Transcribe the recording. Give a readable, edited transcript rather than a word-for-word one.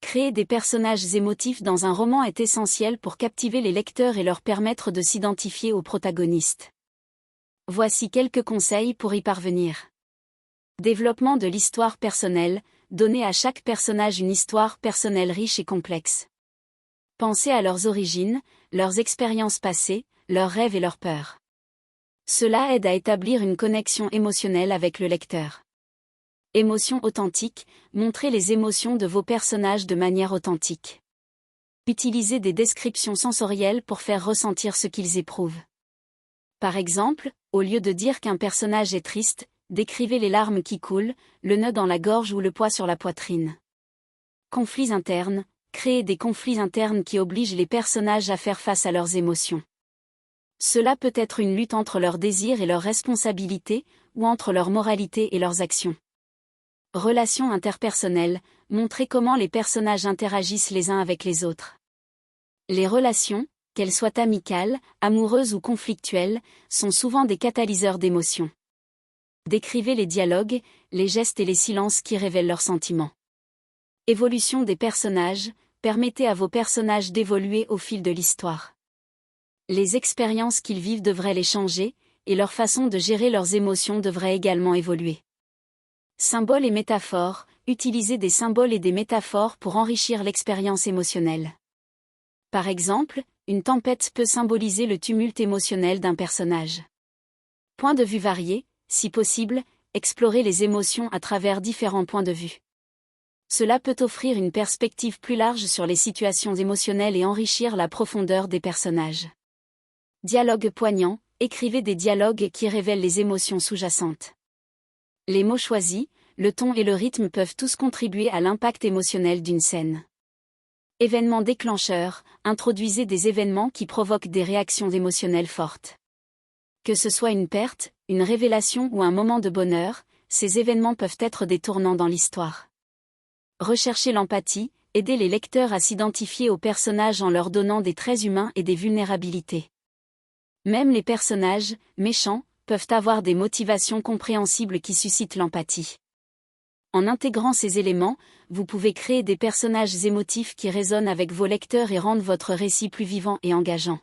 Créer des personnages émotifs dans un roman est essentiel pour captiver les lecteurs et leur permettre de s'identifier aux protagonistes. Voici quelques conseils pour y parvenir. Développement de l'histoire personnelle, donnez à chaque personnage une histoire personnelle riche et complexe. Pensez à leurs origines, leurs expériences passées, leurs rêves et leurs peurs. Cela aide à établir une connexion émotionnelle avec le lecteur. Émotions authentiques, montrez les émotions de vos personnages de manière authentique. Utilisez des descriptions sensorielles pour faire ressentir ce qu'ils éprouvent. Par exemple, au lieu de dire qu'un personnage est triste, décrivez les larmes qui coulent, le nœud dans la gorge ou le poids sur la poitrine. Conflits internes, créez des conflits internes qui obligent les personnages à faire face à leurs émotions. Cela peut être une lutte entre leurs désirs et leurs responsabilités, ou entre leur moralité et leurs actions. Relations interpersonnelles, montrez comment les personnages interagissent les uns avec les autres. Les relations, qu'elles soient amicales, amoureuses ou conflictuelles, sont souvent des catalyseurs d'émotions. Décrivez les dialogues, les gestes et les silences qui révèlent leurs sentiments. Évolution des personnages, permettez à vos personnages d'évoluer au fil de l'histoire. Les expériences qu'ils vivent devraient les changer, et leur façon de gérer leurs émotions devrait également évoluer. Symboles et métaphores, utilisez des symboles et des métaphores pour enrichir l'expérience émotionnelle. Par exemple, une tempête peut symboliser le tumulte émotionnel d'un personnage. Points de vue variés, si possible, explorez les émotions à travers différents points de vue. Cela peut offrir une perspective plus large sur les situations émotionnelles et enrichir la profondeur des personnages. Dialogue poignant, écrivez des dialogues qui révèlent les émotions sous-jacentes. Les mots choisis, le ton et le rythme peuvent tous contribuer à l'impact émotionnel d'une scène. Événements déclencheurs, introduisez des événements qui provoquent des réactions émotionnelles fortes. Que ce soit une perte, une révélation ou un moment de bonheur, ces événements peuvent être des tournants dans l'histoire. Recherchez l'empathie, aidez les lecteurs à s'identifier aux personnages en leur donnant des traits humains et des vulnérabilités. Même les personnages, méchants, peuvent avoir des motivations compréhensibles qui suscitent l'empathie. En intégrant ces éléments, vous pouvez créer des personnages émotifs qui résonnent avec vos lecteurs et rendent votre récit plus vivant et engageant.